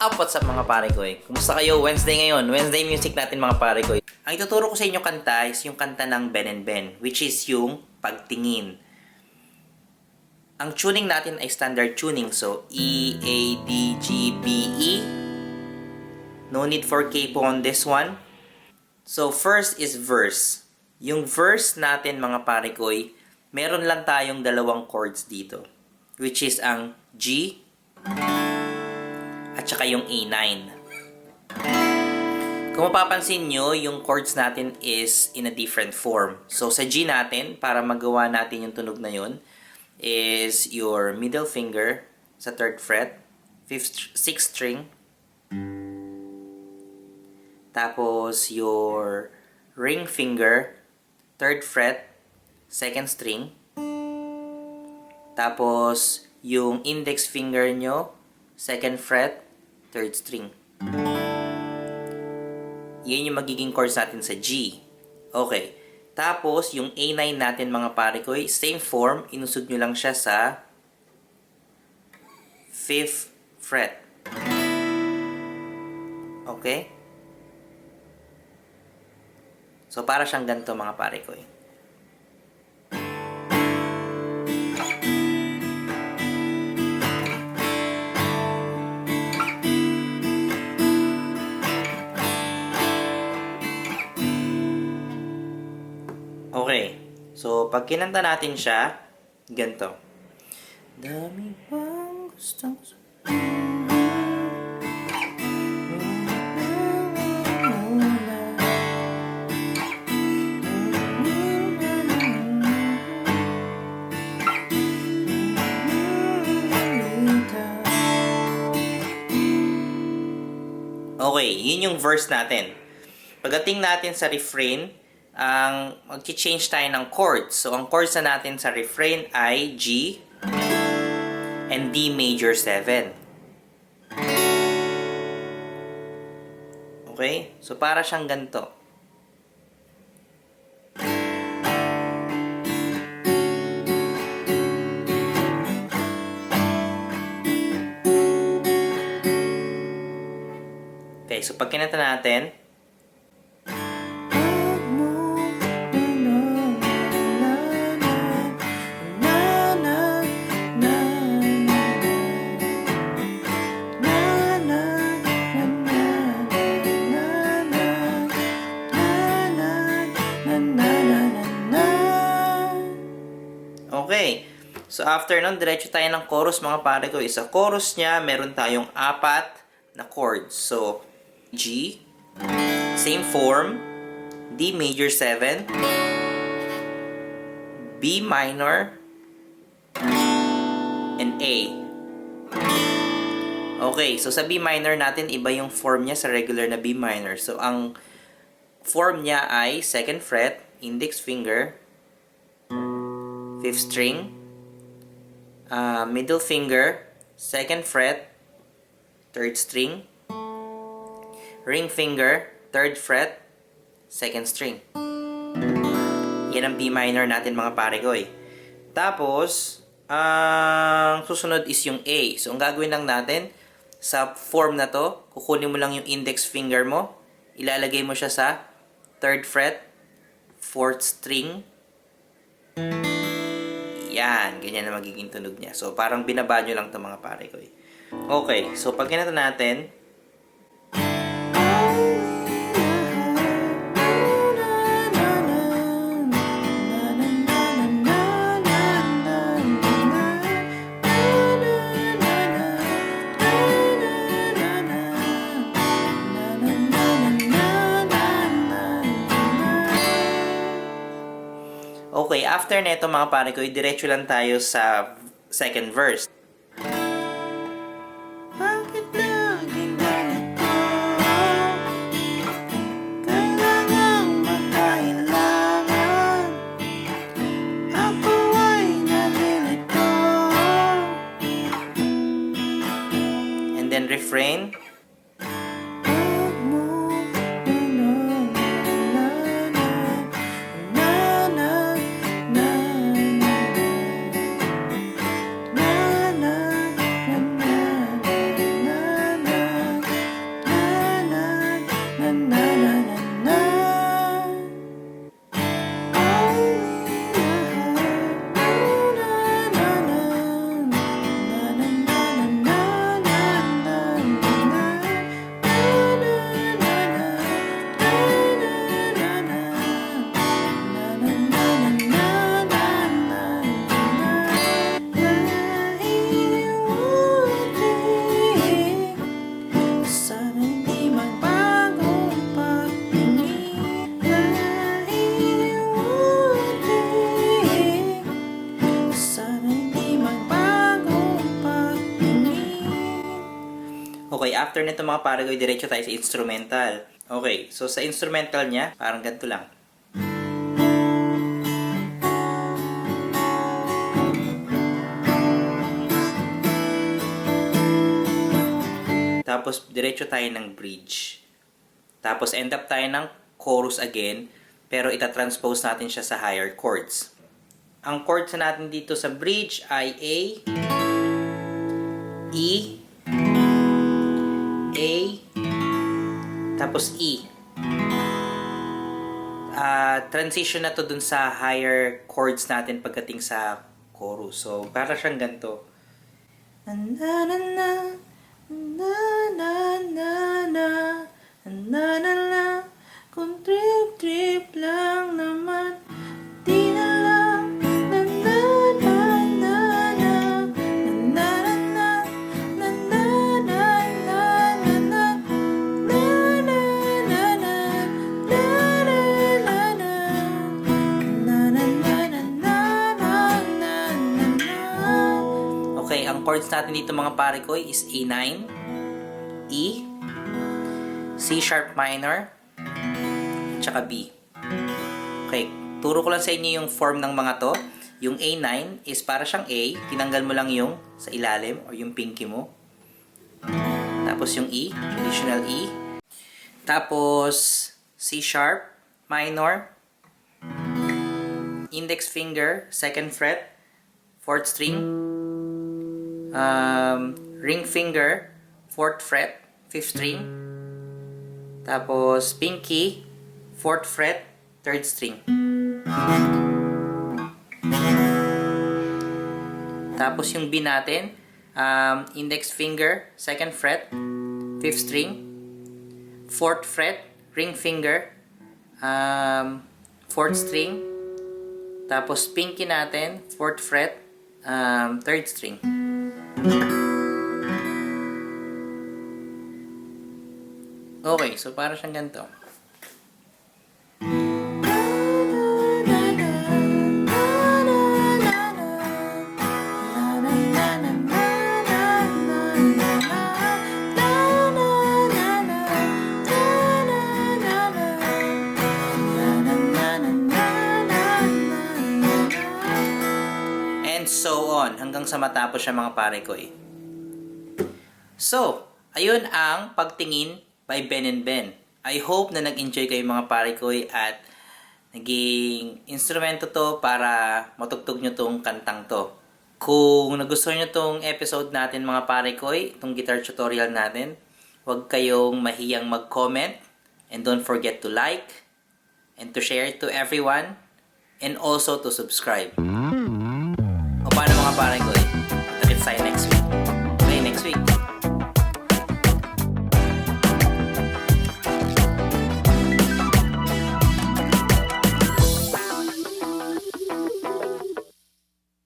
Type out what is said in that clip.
up? What's up mga pare ko eh? Kumusta kayo? Wednesday ngayon. Wednesday music natin mga pare ko. Ang ituturo ko sa inyo kanta is yung kanta ng Ben&Ben, which is yung Pagtingin. Ang tuning natin ay standard tuning. So, E, A, D, G, B, E. No need for capo on this one. So, first is verse. Yung verse natin mga pare ko, meron lang tayong dalawang chords dito. Which is ang G at saka yung A9. Kung mapapansin nyo, yung chords natin is in a different form. So, sa G natin, para magawa natin yung tunog na yun, is your middle finger sa 3rd fret, 6th string. Tapos, your ring finger, 3rd fret, 2nd string. Tapos, yung index finger nyo, 2nd fret, 3rd string. Yan yung magiging chords natin sa G. Okay. Tapos, yung A9 natin mga pare ko, same form, inusog nyo lang siya sa 5th fret. Okay? So, para siyang ganito mga pare ko. Okay. So, pag kinanta natin siya, ganito. Dami bang gustong Okay, yun yung verse natin. Pagdating natin sa refrain, ang mag-change tayo ng chords. So, ang chords na natin sa refrain ay G and D major 7. Okay? So, para siyang ganito. Okay, so pag kinanta natin, okay. So, after nun, diretso tayo ng chorus mga pare ko. Sa chorus niya, meron tayong 4 na chords. So, G, same form, D major 7, B minor, and A. Okay, so sa B minor natin, iba yung form niya sa regular na B minor. So, ang form niya ay 2nd fret, index finger, 5th string, middle finger, 2nd fret, 3rd string, ring finger, 3rd fret, 2nd string. Yan ang B minor natin mga pare ko. Tapos, ang susunod is yung A. So, ang gagawin lang natin, sa form na to, kukunin mo lang yung index finger mo, ilalagay mo siya sa 3rd fret, 4th string. Yan, ganyan na magiging tunog niya. So, parang binaba nyo lang ito mga pare ko. Okay, so pag kinanta natin, okay, after neto mga pare ko, diretso lang tayo sa 2nd verse. Bakit naging ganito? Kailangang magkailangan. Ako ay nalilito. And then refrain. after nito mga parekoy, diretso tayo sa instrumental. Okay, so sa instrumental niya, parang ganito lang. Tapos, diretso tayo ng bridge. Tapos, end up tayo ng chorus again, pero itatranspose natin siya sa higher chords. Ang chords natin dito sa bridge ay A, E, A, tapos E. Transition na to dun sa higher chords natin pagdating sa chorus. So, para siyang ganito. Na na na na na na na na na na na kung trip lang naman di na lang na na na na na na na na na na na na Okay, ang chords natin dito mga parekoy is A9, E, C sharp minor, tsaka B. Okay, turo ko lang sa inyo yung form ng mga to. Yung A9 is para siyang A, tinanggal mo lang yung sa ilalim or yung pinky mo. Tapos yung E, traditional E. Tapos C sharp minor, index finger, 2nd fret, 4th string, ring finger, 4th fret, 5th string, tapos pinky, 4th fret, 3rd string. Tapos yung B natin, index finger, 2nd fret, 5th string, 4th fret, ring finger, 4th string, tapos pinky natin, 4th fret, 3rd string. Okay, so para siyang ganito. And so on, hanggang sa matapos siya mga parekoy. So, ayun ang pagtingin by Ben&Ben. I hope na nag-enjoy kayo mga parekoy at naging instrumento to para matugtog nyo tong kantang to. Kung nagustuhan nyo tong episode natin mga parekoy, itong guitar tutorial natin, huwag kayong mahiyang mag-comment and don't forget to like and to share it to everyone and also to subscribe. O paano mga parekoy? Takit tayo next